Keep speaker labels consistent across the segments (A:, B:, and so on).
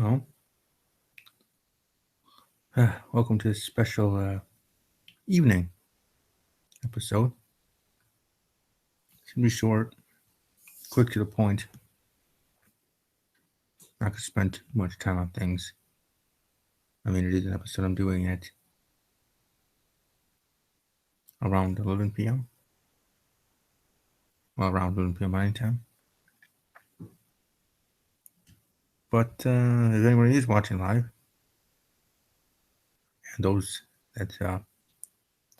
A: Well, welcome to this special evening episode. It's gonna be short, quick to the point. Not gonna spend too much time on things. I mean, it is an episode I'm doing at around 11 p.m. Well, around 11 p.m. my time. But if anybody is watching live, and those that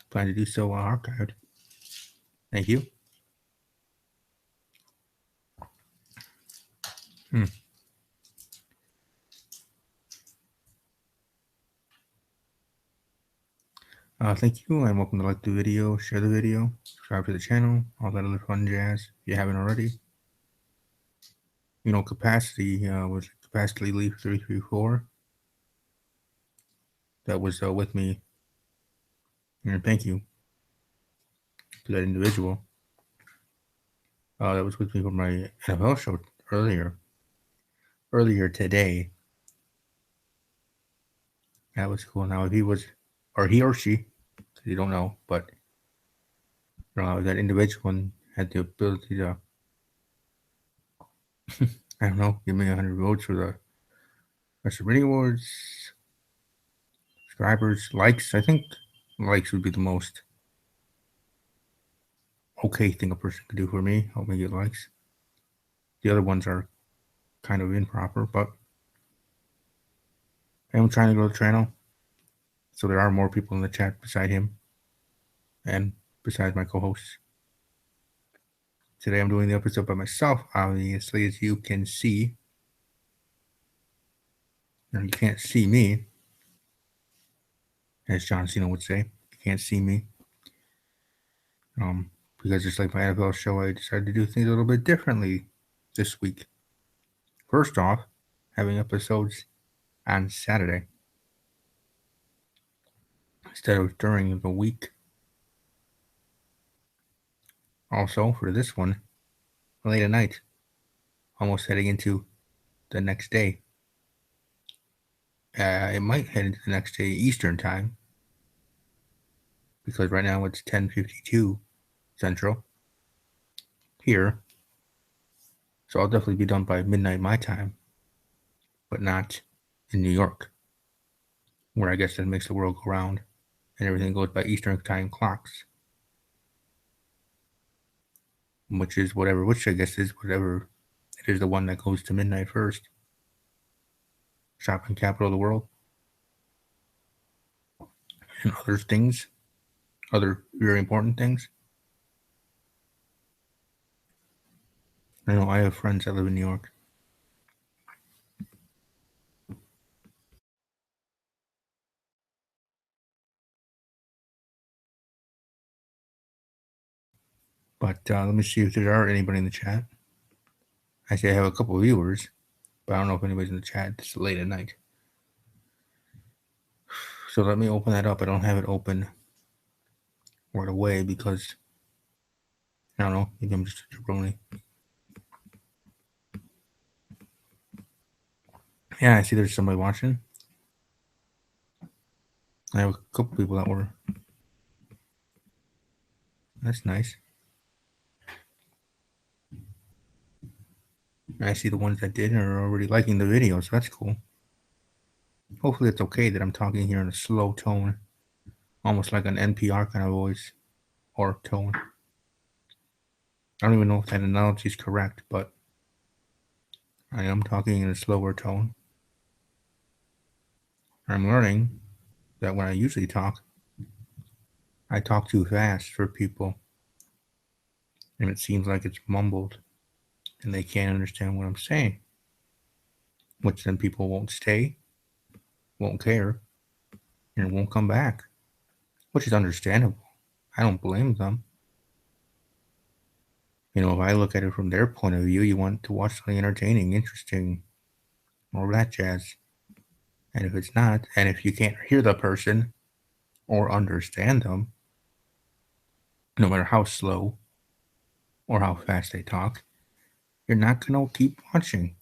A: plan to do so are archived, thank you. Thank you, and welcome to like the video, share the video, subscribe to the channel, all that other fun jazz if you haven't already. Capacity was Capacity Leaf 334. That was with me. And thank you to that individual that was with me for my NFL show earlier today. That was cool. Now, if he was, or he or she, because you don't know, but that individual had the ability to, I don't know, give me 100 votes for the WrestleMania Awards, subscribers, likes. I think likes would be the most okay thing a person could do for me. Help me get likes. The other ones are kind of improper, but I'm trying to grow the channel, so there are more people in the chat beside him and besides my co-hosts. Today I'm doing the episode by myself, obviously, as you can see. Now, you can't see me, as John Cena would say. You can't see me. Because just like my NFL show, I decided to do things a little bit differently this week. First off, having episodes on Saturday instead of during the week. Also, for this one, late at night, almost heading into the next day. It might head into the next day Eastern time, because right now it's 10:52 Central here. So I'll definitely be done by midnight my time, but not in New York, where I guess that makes the world go round and everything goes by Eastern time clocks. Which I guess is whatever it is, the one that goes to midnight first. Shopping capital of the world. And other very important things. I know I have friends that live in New York. But let me see if there are anybody in the chat. Actually, I have a couple of viewers, but I don't know if anybody's in the chat. It's late at night. So let me open that up. I don't have it open right away because, I don't know, maybe I'm just a jabroni. Yeah, I see there's somebody watching. I have a couple people that were. That's nice. I see the ones that did are already liking the video, so that's cool. Hopefully it's okay that I'm talking here in a slow tone, almost like an NPR kind of voice or tone. I don't even know if that analogy is correct, but I am talking in a slower tone. I'm learning that when I usually talk, I talk too fast for people, and it seems like it's mumbled, and they can't understand what I'm saying, which then people won't stay, won't care, and won't come back, which is understandable. I don't blame them. If I look at it from their point of view, you want to watch something entertaining, interesting, all that jazz. And if it's not, and if you can't hear the person or understand them, no matter how slow or how fast they talk, you're not going to keep watching.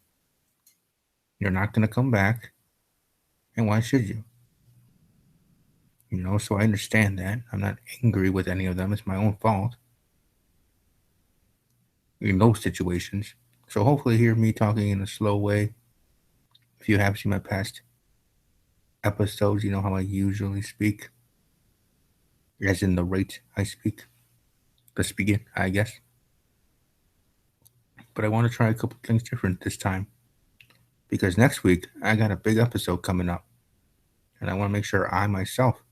A: You're not going to come back. And why should you? So I understand that. I'm not angry with any of them. It's my own fault in those situations. So hopefully hear me talking in a slow way. If you have seen my past episodes, you know how I usually speak, as in the rate I speak, the speaking, I guess. But I want to try a couple things different this time because next week I got a big episode coming up, and I want to make sure I myself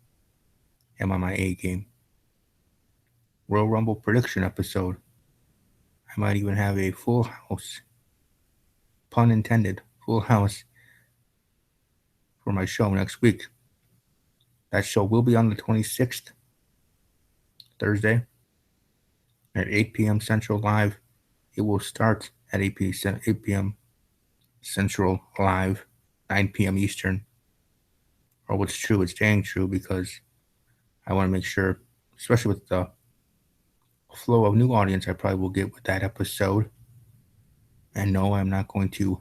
A: am on my A game. Royal Rumble prediction episode. I might even have a full house, pun intended, full house for my show next week. That show will be on the 26th, Thursday, at 8 p.m. Central Live. It will start at 8 p.m. Central Live, 9 p.m. Eastern. Or what's true, it's staying true because I want to make sure, especially with the flow of new audience I probably will get with that episode. And no, I'm not going to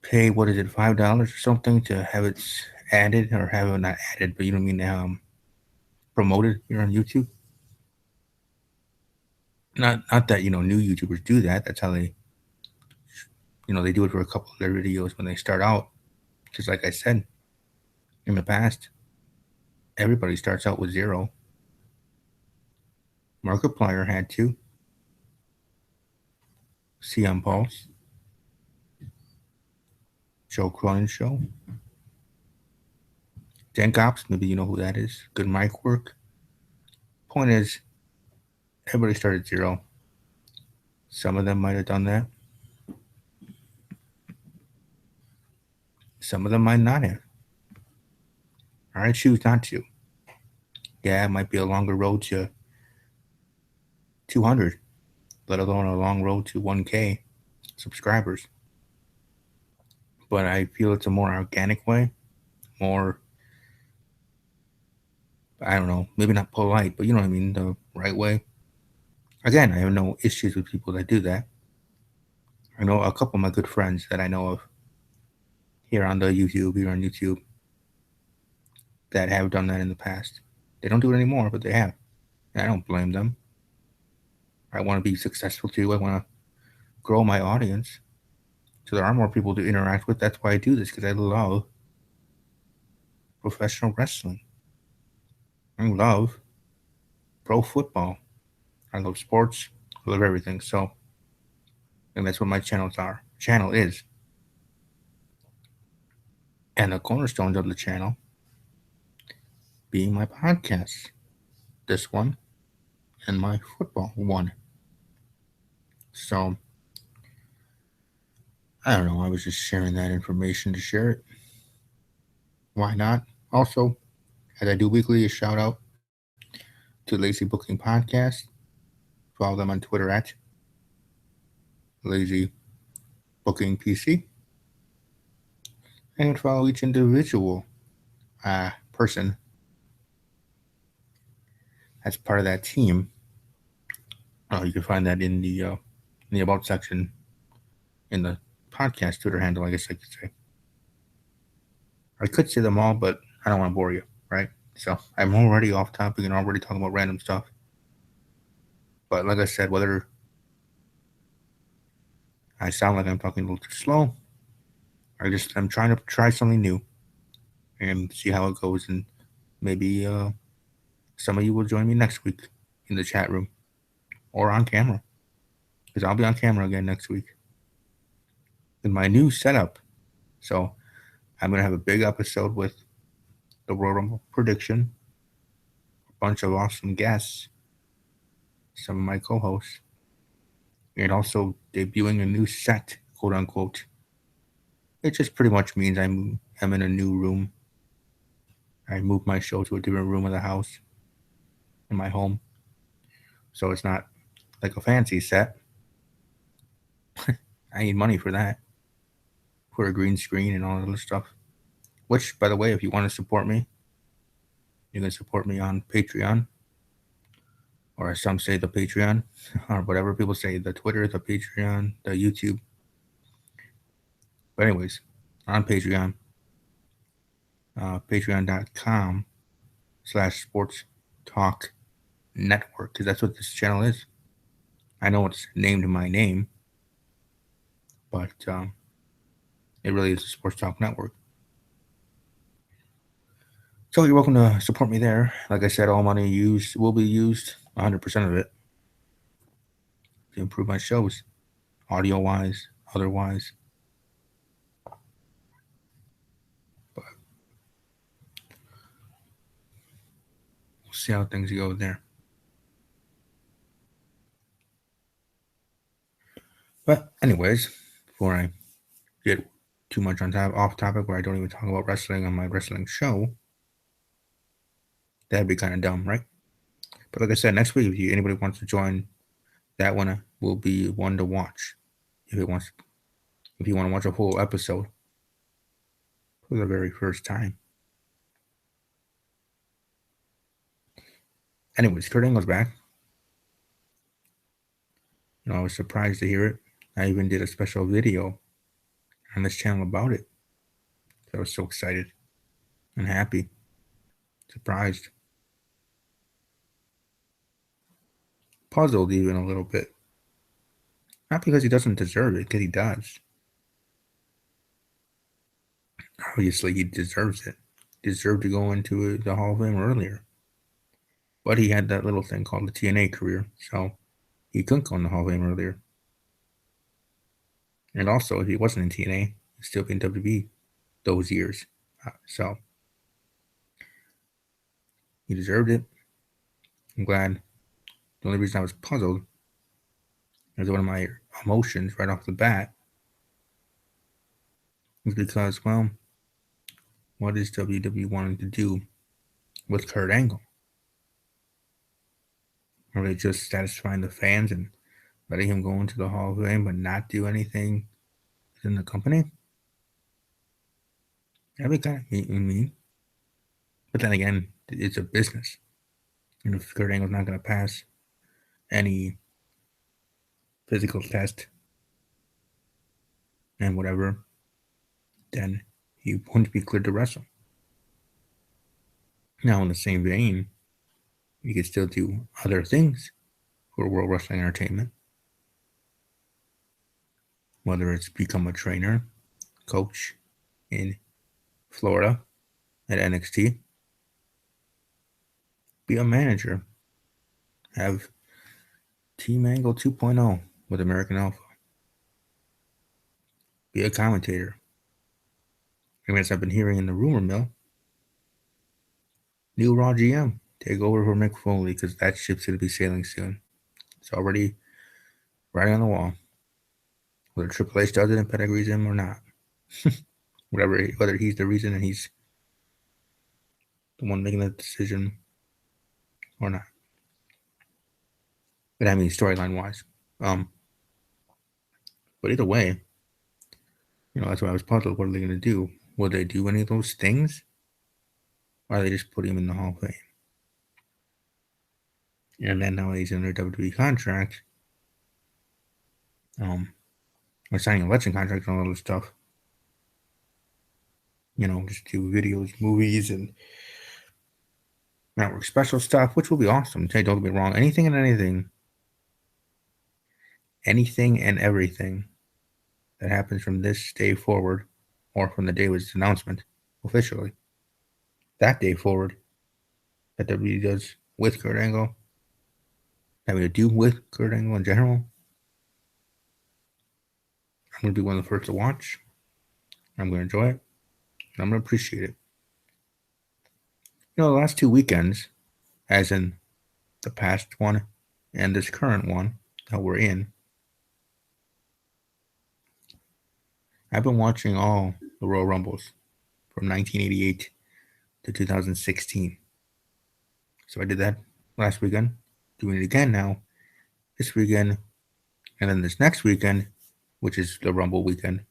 A: pay, what is it, $5 or something to have it added, or have it not added, but you know what I mean, promoted here on YouTube. Not that new YouTubers do that. That's how they do it for a couple of their videos when they start out. Just like I said in the past, everybody starts out with zero. Markiplier had to. CM Pulse, Joe Cronin Show, Dan Cops, maybe you know who that is. Good mic work. Point is, everybody started zero. Some of them might have done that. Some of them might not have. I choose not to. Yeah, it might be a longer road to 200, let alone a long road to 1K subscribers. But I feel it's a more organic way, more, I don't know, maybe not polite, but you know what I mean, the right way. Again, I have no issues with people that do that. I know a couple of my good friends that I know of here on YouTube, that have done that in the past. They don't do it anymore, but they have. And I don't blame them. I want to be successful too. I want to grow my audience so there are more people to interact with. That's why I do this, because I love professional wrestling. I love pro football. I love sports. I love everything. So, and that's what my channel is. And the cornerstones of the channel being my podcasts. This one and my football one. So, I don't know. I was just sharing that information to share it. Why not? Also, as I do weekly, a shout out to Lazy Booking Podcast. Follow them on Twitter at Lazy Booking PC. And follow each individual person as part of that team. You can find that in the About section in the podcast Twitter handle, I guess I could say. I could say them all, but I don't want to bore you, right? So I'm already off topic and already talking about random stuff. But like I said, whether I sound like I'm talking a little too slow, I'm trying to try something new and see how it goes, and maybe some of you will join me next week in the chat room or on camera, because I'll be on camera again next week in my new setup. So I'm gonna have a big episode with the Royal Rumble prediction, a bunch of awesome guests, some of my co-hosts, and also debuting a new set, quote unquote. It just pretty much means I'm in a new room. I moved my show to a different room of the house in my home, so it's not like a fancy set. I need money for that, for a green screen and all that other stuff. Which, by the way, if you want to support me, you can support me on Patreon, or as some say, the Patreon, or whatever people say, the Twitter, the Patreon, the YouTube. But anyways, on Patreon, patreon.com/sports talk network, because that's what this channel is. I know it's named my name, but it really is a sports talk network. So you're welcome to support me there. Like I said, all money will be used, 100% of it, to improve my shows, audio-wise, otherwise. But we'll see how things go there. But anyways, before I get too much off topic where I don't even talk about wrestling on my wrestling show, that'd be kind of dumb, right? But like I said, next week, if anybody wants to join, that one will be one to watch. If you want to watch a whole episode for the very first time. Anyways, Kurt Angle's back. I was surprised to hear it. I even did a special video on this channel about it. I was so excited and happy, surprised, puzzled even a little bit. Not because he doesn't deserve it, because he does. Obviously, he deserves it. He deserved to go into the Hall of Fame earlier. But he had that little thing called the TNA career, so he couldn't go in the Hall of Fame earlier. And also, if he wasn't in TNA, he'd still be in WWE those years. So, he deserved it. I'm glad. The only reason I was puzzled is one of my emotions right off the bat is because, well, what is WWE wanting to do with Kurt Angle? Are they just satisfying the fans and letting him go into the Hall of Fame but not do anything within the company? That'd be kind of mean. But then again, it's a business. And if Kurt Angle's not going to pass any physical test and whatever, then he wouldn't be cleared to wrestle. Now, in the same vein, you could still do other things for World Wrestling Entertainment. Whether it's become a trainer, coach in Florida at NXT, be a manager, have Team Angle 2.0 with American Alpha, be a commentator. As I've been hearing in the rumor mill, new Raw GM, take over for Mick Foley, because that ship's going to be sailing soon. It's already right on the wall. Whether Triple H does it and pedigrees him or not. Whether he's the reason and he's the one making that decision or not. But I mean, storyline wise. But either way, that's why I was puzzled. What are they going to do? Will they do any of those things? Or are they just putting him in the Hall of Fame? And then now he's under WWE contract. Or signing a legend contract and all that stuff. Just do videos, movies, and network special stuff, which will be awesome. Hey, don't get me wrong. Anything and everything that happens from this day forward, or from the day of its announcement officially, that day forward, that WWE does with Kurt Angle, that we do with Kurt Angle in general, I'm going to be one of the first to watch. I'm going to enjoy it. And I'm going to appreciate it. The last 2 weekends, as in the past one and this current one that we're in, I've been watching all the Royal Rumbles from 1988 to 2016. So I did that last weekend, doing it again now, this weekend, and then this next weekend, which is the Rumble weekend,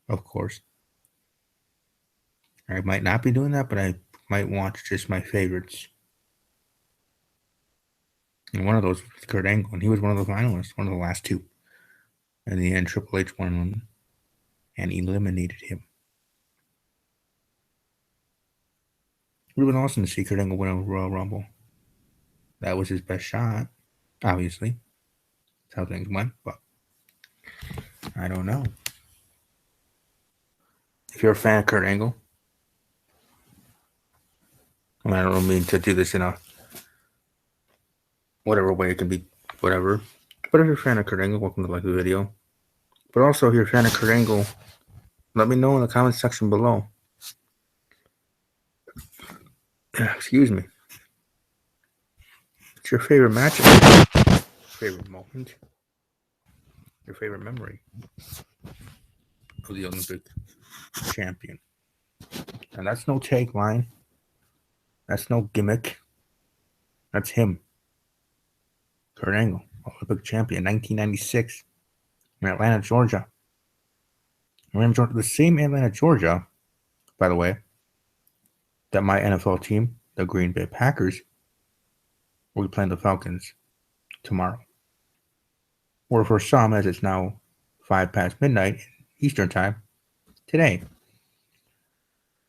A: of course. I might not be doing that, but I might watch just my favorites. And one of those was Kurt Angle, and he was one of the finalists, one of the last two. In the end, Triple H won and eliminated him. It would have been awesome to see Kurt Angle win a Royal Rumble. That was his best shot, obviously. That's how things went, but I don't know. If you're a fan of Kurt Angle, I don't mean to do this in a whatever way it can be, whatever. But if you're a fan of Kurt Angle, welcome to like the video. But also, if you're a fan of Kurt Angle, let me know in the comment section below. Excuse me. What's your favorite match? Favorite moment? Your favorite memory of the Olympic champion? And that's no tagline. That's no gimmick. That's him. Kurt Angle, Olympic champion, 1996, in Atlanta, Georgia. The same Atlanta, Georgia, by the way, that my NFL team, the Green Bay Packers, will be playing the Falcons tomorrow. Or for some, as it's now 5 past midnight Eastern time, today.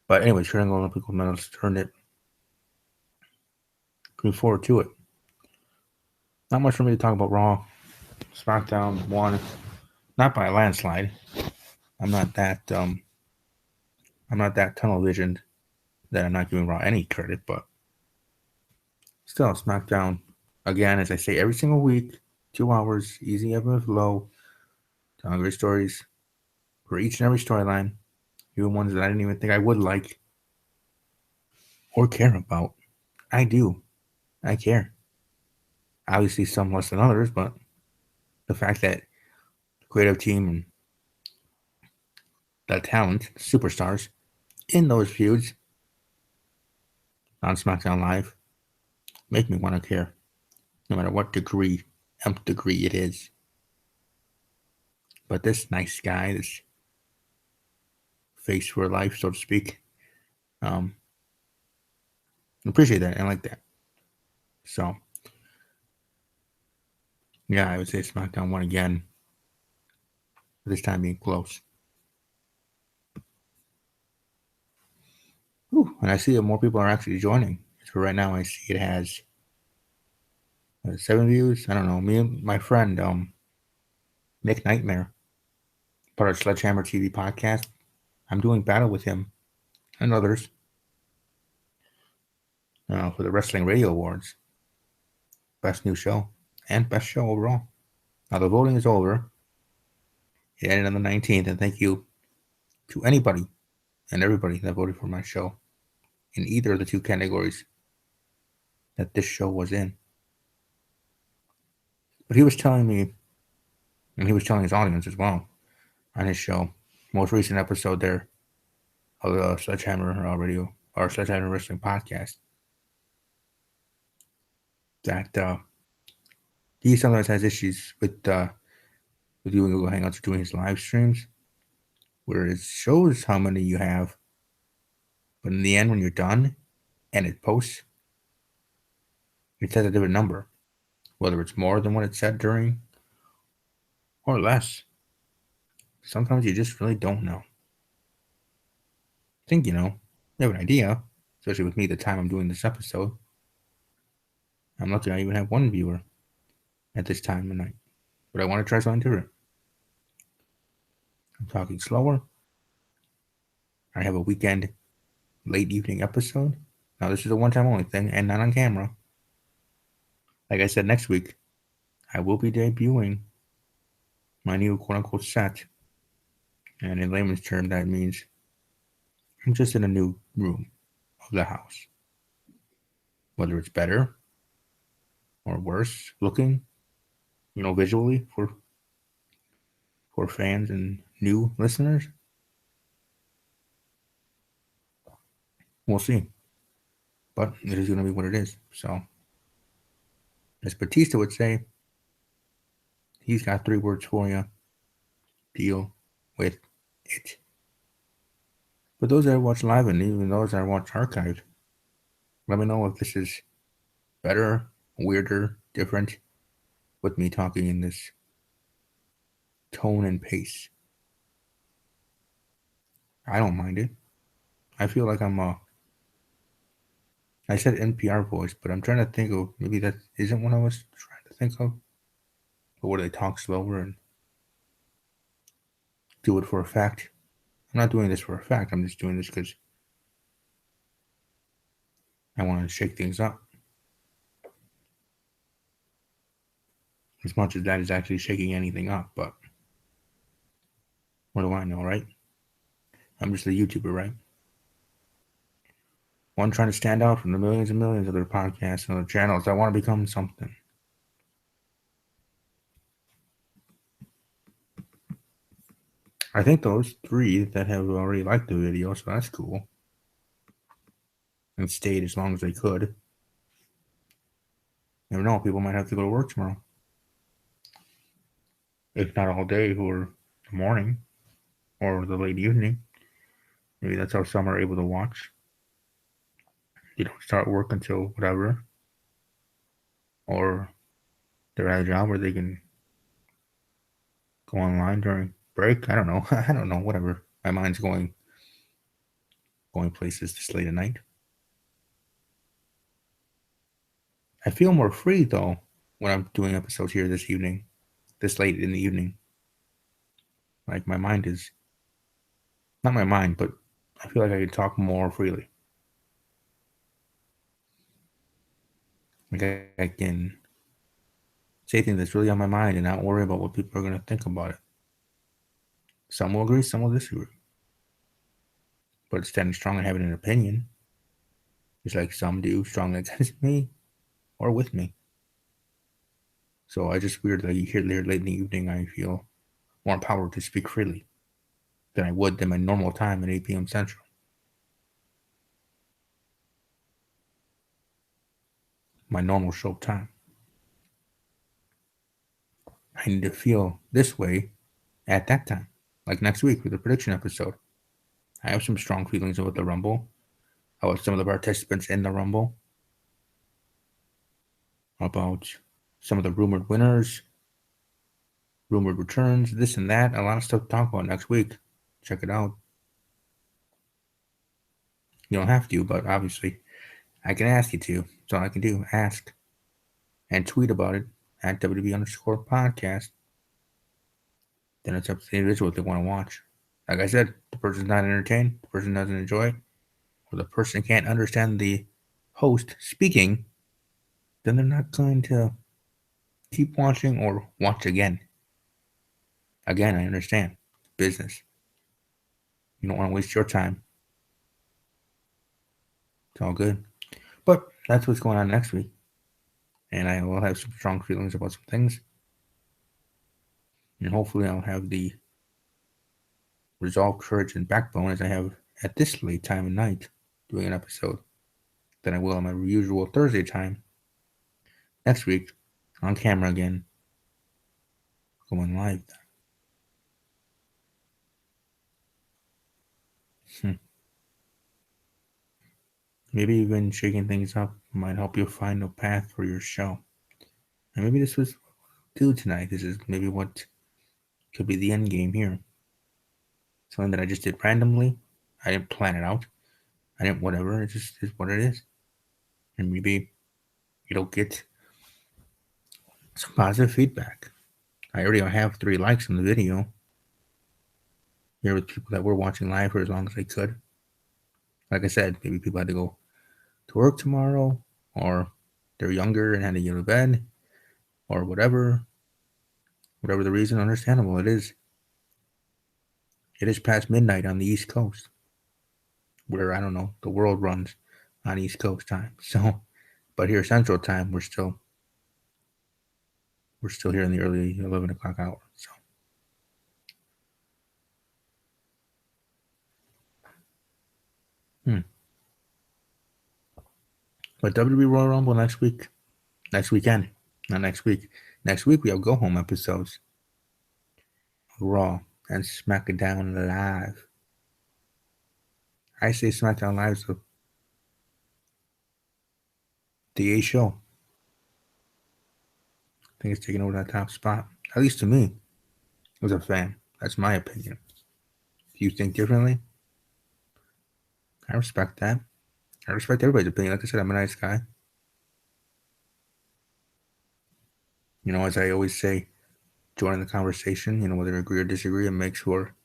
A: But anyways, Kurt Angle, Olympic gold medalist, earned it. Looking forward to it. Not much for me to talk about Raw. SmackDown won, not by a landslide. I'm not that tunnel visioned that I'm not giving Raw any credit, but still, SmackDown, again, as I say every single week, 2 hours, easy ebb and flow, telling great stories for each and every storyline, even ones that I didn't even think I would like or care about. I do. I care. Obviously, some less than others, but the fact that the creative team and the talent, superstars in those feuds on SmackDown Live make me want to care, no matter what degree, nth degree it is. But this nice guy, this face for life, so to speak, appreciate that. I like that. So, yeah, I would say SmackDown won again. This time being close. Whew, and I see that more people are actually joining. So right now I see it has 7 views. I don't know. Me and my friend, Nick Nightmare, part of Sledgehammer TV podcast. I'm doing battle with him and others for the Wrestling Radio Awards. Best new show and best show overall. Now the voting is over. It ended on the 19th, and thank you to anybody and everybody that voted for my show in either of the 2 categories that this show was in. But he was telling me, and he was telling his audience as well on his show, most recent episode there of the Sledgehammer Radio or Sledgehammer Wrestling podcast, that he sometimes has issues with doing Google Hangouts or doing his live streams, where it shows how many you have, but in the end, when you're done and it posts, it says a different number, whether it's more than what it said during or less. Sometimes you just really don't know. I think you have an idea, especially with me the time I'm doing this episode. I'm lucky I even have 1 viewer at this time of night, but I want to try something different. I'm talking slower. I have a weekend late evening episode. Now this is a one-time only thing and not on camera. Like I said, next week I will be debuting my new quote-unquote set, and in layman's term that means I'm just in a new room of the house. Whether it's better or worse looking, visually for fans and new listeners, we'll see. But it is going to be what it is. So, as Batista would say, he's got 3 words for you. Deal with it. But those that watch live and even those that watch archived, let me know if this is better, weirder, different, with me talking in this tone and pace. I don't mind it. I feel like I said NPR voice, but I'm trying to think of maybe that isn't what I was trying to think of. But where they talk slower and do it for a fact. I'm not doing this for a fact. I'm just doing this because I want to shake things up. As much as that is actually shaking anything up, but what do I know, right? I'm just a YouTuber, right? One trying to stand out from the millions and millions of other podcasts and other channels that want to become something. I think those 3 that have already liked the video, so that's cool. And stayed as long as they could. Never know, people might have to go to work tomorrow. If not all day or the morning or the late evening. Maybe that's how some are able to watch. They don't start work until whatever. Or they're at a job where they can go online during break. I don't know. I don't know. Whatever. My mind's going places this late at night. I feel more free though when I'm doing episodes here this evening, this late in the evening. Like my mind is not my mind, but I feel like I can talk more freely. Like I can say things that's really on my mind and not worry about what people are going to think about it. Some will agree, some will disagree. But standing strong and having an opinion, just like some do, strong against me or with me. So I just weird that you hear later late in the evening, I feel more empowered to speak freely than I would than my normal time at 8 p.m. Central. My normal show time. I need to feel this way at that time. Like next week with the prediction episode. I have some strong feelings about the Rumble, about some of the participants in the Rumble, about some of the rumored winners, rumored returns, this and that. A lot of stuff to talk about next week. Check it out. You don't have to, but obviously I can ask you to. That's all I can do. Ask. And tweet about it at WWE_podcast. Then it's up to the individual if they want to watch. Like I said, the person's not entertained, the person doesn't enjoy it, or the person can't understand the host speaking, then they're not going to keep watching or watch again. Again, I understand. Business. You don't want to waste your time. It's all good. But that's what's going on next week. And I will have some strong feelings about some things. And hopefully I'll have the resolve, courage, and backbone as I have at this late time of night doing an episode than I will on my usual Thursday time next week on camera again, going live. Maybe even shaking things up might help you find a path for your show. And maybe this was do tonight. This is maybe what could be the end game here. Something that I just did randomly. I didn't plan it out. I didn't whatever. It just is what it is. And maybe it'll get some positive feedback. I already have 3 likes on the video. Here with people that were watching live for as long as they could. Like I said, maybe people had to go to work tomorrow, or they're younger and had to go to bed, or whatever. Whatever the reason, understandable. It is. It is past midnight on the East Coast, where I don't know the world runs on East Coast time. So, but here Central time, we're still here in the early 11 o'clock hour. So, but WWE Royal Rumble next weekend, not next week. Next week we have go home episodes, Raw and SmackDown Live. I say SmackDown Live is the A show. I think it's taking over that top spot, at least to me, as a fan. That's my opinion. If you think differently, I respect that. I respect everybody's opinion. Like I said, I'm a nice guy. As I always say, join the conversation, whether agree or disagree, and make sure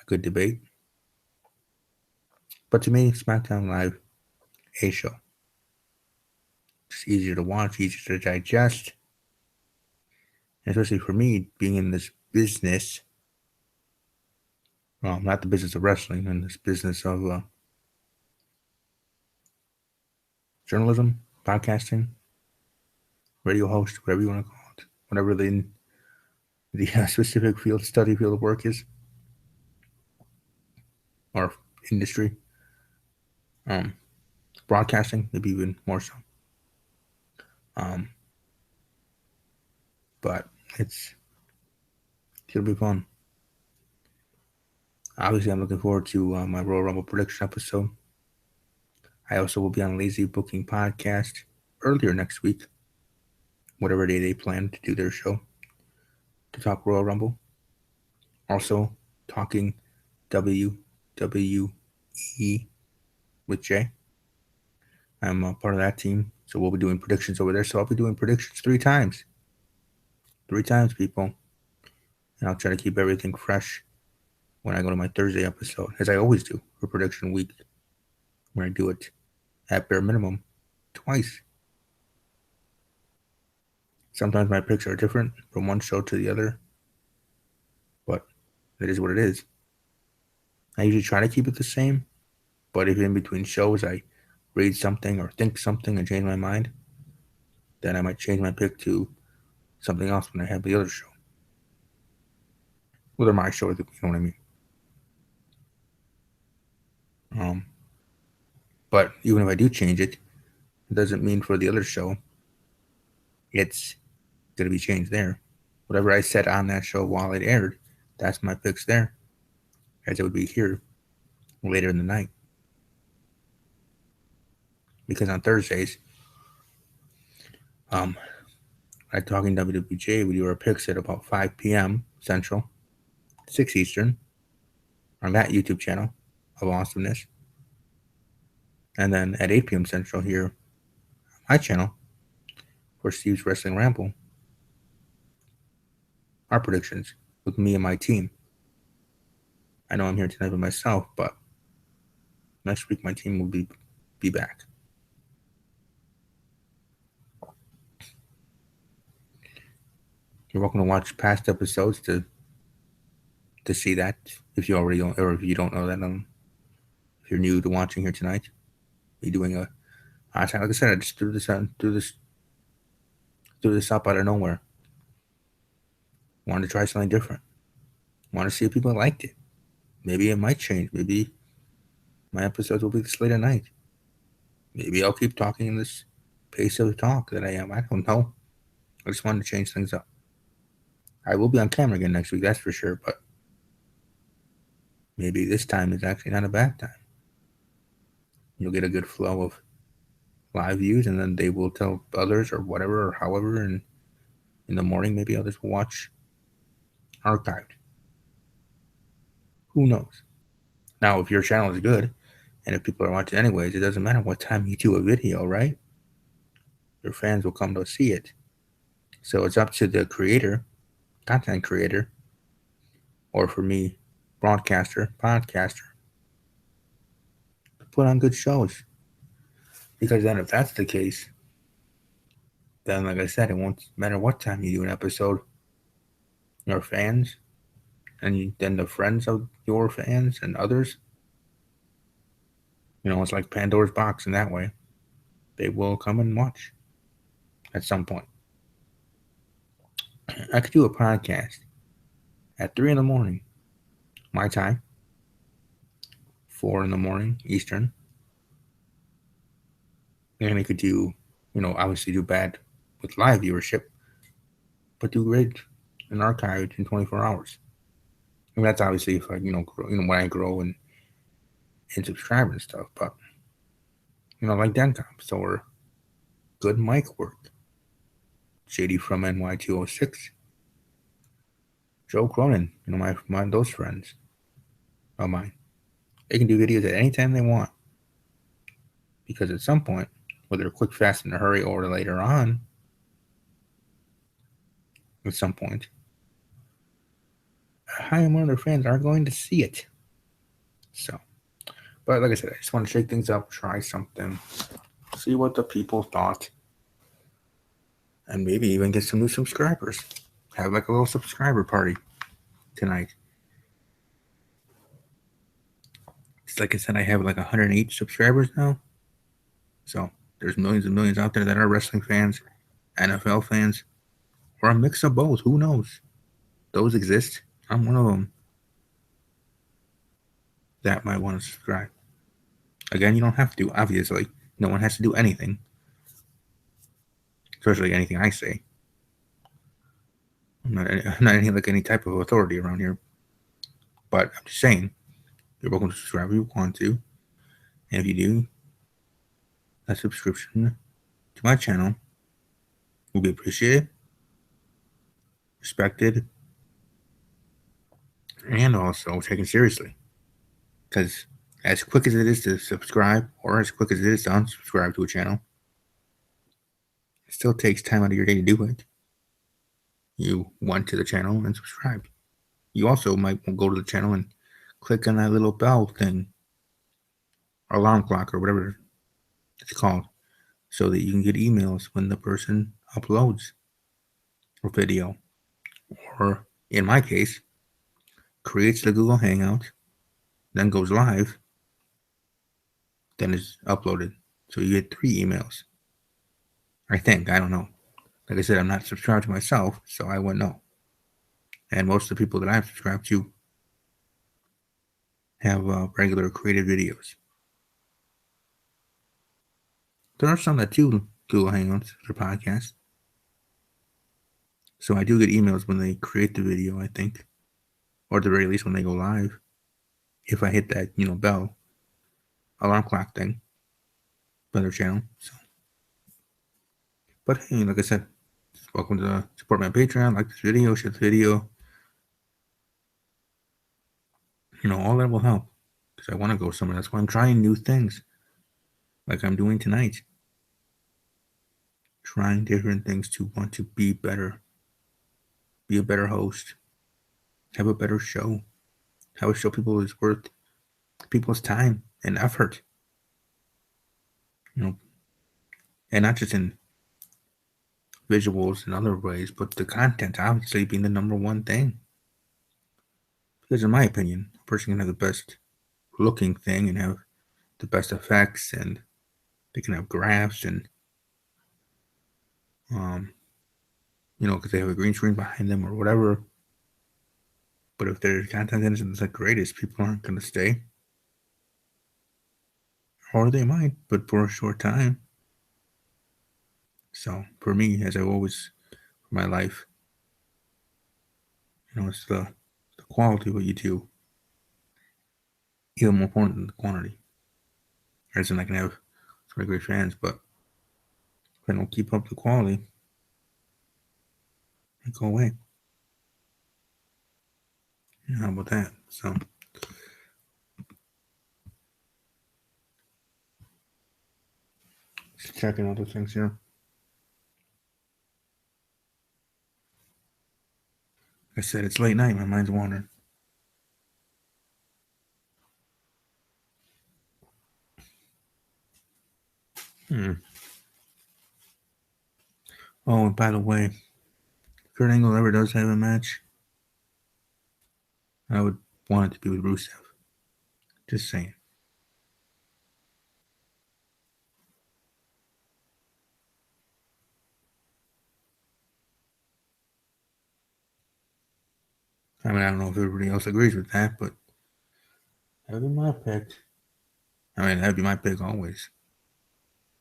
A: a good debate. But to me, SmackDown Live, a show. It's easier to watch, easier to digest. And especially for me, being in this business, well, not the business of wrestling, in this business of journalism, podcasting, radio host, whatever you want to call it, whatever the specific study field of work is, or industry, broadcasting, maybe even more so. But it's gonna be fun. Obviously, I'm looking forward to my Royal Rumble prediction episode. I also will be on Lazy Booking Podcast earlier next week, whatever day they plan to do their show, to talk Royal Rumble. Also, talking WWE with Jay. I'm a part of that team, so we'll be doing predictions over there. So I'll be doing predictions 3 times. 3 times, people. And I'll try to keep everything fresh when I go to my Thursday episode, as I always do for prediction week, where I do it at bare minimum twice. Sometimes my picks are different from one show to the other, but it is what it is. I usually try to keep it the same, but if in between shows I read something or think something and change my mind, then I might change my pick to something else when I have the other show. Whether my show is, you know what I mean. But even if I do change it, it doesn't mean for the other show it's going to be changed there. Whatever I said on that show while it aired, that's my picks there, as it would be here later in the night. Because on Thursdays, at Talking WWJ, we do our picks at about 5 p.m. Central, 6 Eastern, on that YouTube channel of awesomeness. And then at 8 p.m. Central here, on my channel, for Steve's Wrestling Ramble, our predictions with me and my team. I know I'm here tonight by myself, but next week my team will be back. You're welcome to watch past episodes to see that, if you already don't, or if you don't know that. If you're new to watching here tonight, be doing a like I said, I just threw this up out of nowhere. Wanted to try something different. Want to see if people liked it. Maybe it might change. Maybe my episodes will be this late at night. Maybe I'll keep talking in this pace of talk that I am. I don't know. I just wanted to change things up. I will be on camera again next week, that's for sure, but maybe this time is actually not a bad time. You'll get a good flow of live views, and then they will tell others or whatever, or however, and in the morning maybe others will watch archived. Who knows? Now, if your channel is good, and if people are watching anyways, it doesn't matter what time you do a video, right? Your fans will come to see it. So it's up to the creator, content creator, or for me, broadcaster, podcaster, to put on good shows. Because then if that's the case, then like I said, it won't matter what time you do an episode. Your fans, and then the friends of your fans and others, it's like Pandora's box in that way. They will come and watch at some point. I could do a podcast at 3 in the morning, my time, 4 in the morning, Eastern. And I could do, obviously do bad with live viewership, but do great and archived in 24 hours. I mean, that's obviously if I, grow, when I grow and subscribe and stuff, but, like Dencoms or good mic work. JD from NY206. Joe Cronin, those friends of mine. They can do videos at any time they want. Because at some point, whether quick, fast, in a hurry, or later on, at some point, a high amount of their fans are going to see it. So, but like I said, I just want to shake things up, try something, see what the people thought, and maybe even get some new subscribers. Have like a little subscriber party tonight. It's like I said, I have like 108 subscribers now. So there's millions and millions out there that are wrestling fans, NFL fans, or a mix of both. Who knows? Those exist. I'm one of them that might want to subscribe. Again, you don't have to, obviously. No one has to do anything, especially anything I say. I'm not any like any type of authority around here, but I'm just saying you're welcome to subscribe if you want to, and if you do, a subscription to my channel will be appreciated, respected, and also taken seriously. Because as quick as it is to subscribe, or as quick as it is to unsubscribe to a channel, it still takes time out of your day to do it. You went to the channel and subscribed. You also might go to the channel and click on that little bell thing, or alarm clock, or whatever it's called, so that you can get emails when the person uploads a video, or in my case, creates the Google Hangout, then goes live, then is uploaded. So you get 3 emails. I think. I don't know. Like I said, I'm not subscribed to myself, so I wouldn't know. And most of the people that I've subscribed to have regular created videos. There are some that do Google Hangouts or podcasts. So I do get emails when they create the video, I think. Or at the very least when they go live. If I hit that, bell, alarm clock thing by their channel. So, but hey, like I said, welcome to support my Patreon, like this video, share the video. All that will help. Because I want to go somewhere. That's why I'm trying new things. Like I'm doing tonight. Trying different things to want to be better. Be a better host. Have a better show. Have a show people is worth people's time and effort. And not just in visuals and other ways, but the content obviously being the number one thing. Because in my opinion, a person can have the best looking thing and have the best effects, and they can have graphs and because they have a green screen behind them or whatever. But if their content isn't the greatest, people aren't going to stay. Or they might, but for a short time. So for me, as I always, for my life, it's the quality of what you do even more important than the quantity. As in, I can have some great fans, but if I don't keep up the quality, I go away. How about that? So, just checking other things here. I said it's late night. My mind's wandering. Oh, and by the way, if Kurt Angle ever does have a match, I would want it to be with Rusev. Just saying. I mean, I don't know if everybody else agrees with that, but that'd be my pick. I mean, that'd be my pick always.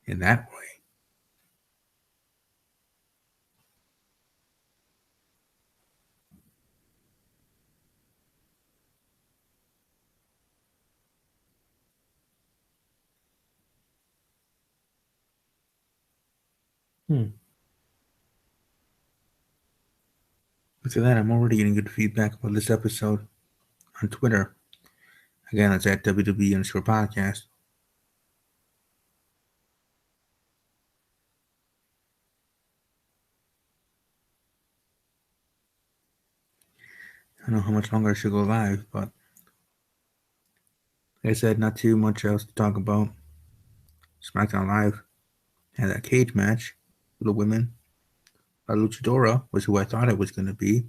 A: In that way. Look at that. I'm already getting good feedback about this episode on Twitter Again, it's at WWE_podcast. I don't know how much longer I should go live, but like I said, not too much else to talk about. SmackDown Live had that cage match with the women. La Luchadora was who I thought it was going to be.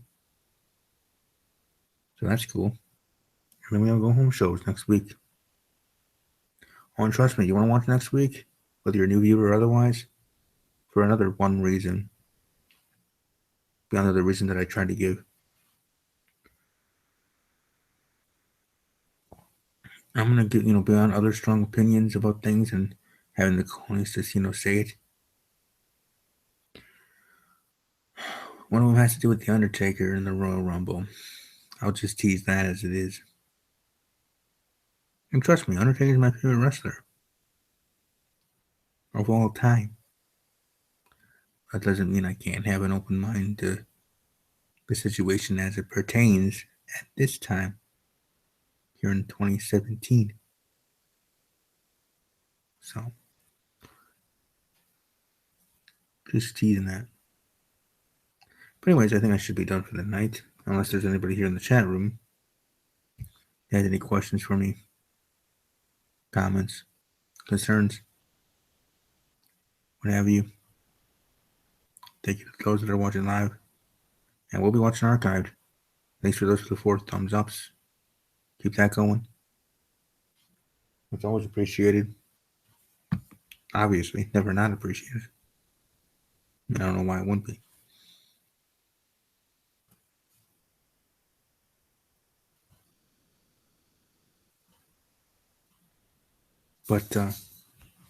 A: So that's cool. And then we have go home shows next week. Oh, and trust me, you want to watch next week, whether you're a new viewer or otherwise, for another one reason, beyond the reason that I tried to give. I'm gonna get beyond other strong opinions about things and having the cojones to say it. One of them has to do with the Undertaker and the Royal Rumble. I'll just tease that as it is. And trust me, Undertaker is my favorite wrestler of all time. That doesn't mean I can't have an open mind to the situation as it pertains at this time here in 2017. So, just teasing that. But anyways, I think I should be done for the night, unless there's anybody here in the chat room that has any questions for me, comments, concerns, what have you. Thank you to those that are watching live, and we'll be watching archived. Thanks for those with the 4 thumbs ups. Keep that going. It's always appreciated. Obviously, never not appreciated. I don't know why it wouldn't be. But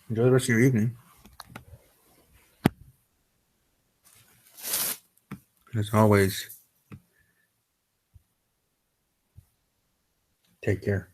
A: enjoy the rest of your evening. As always, take care.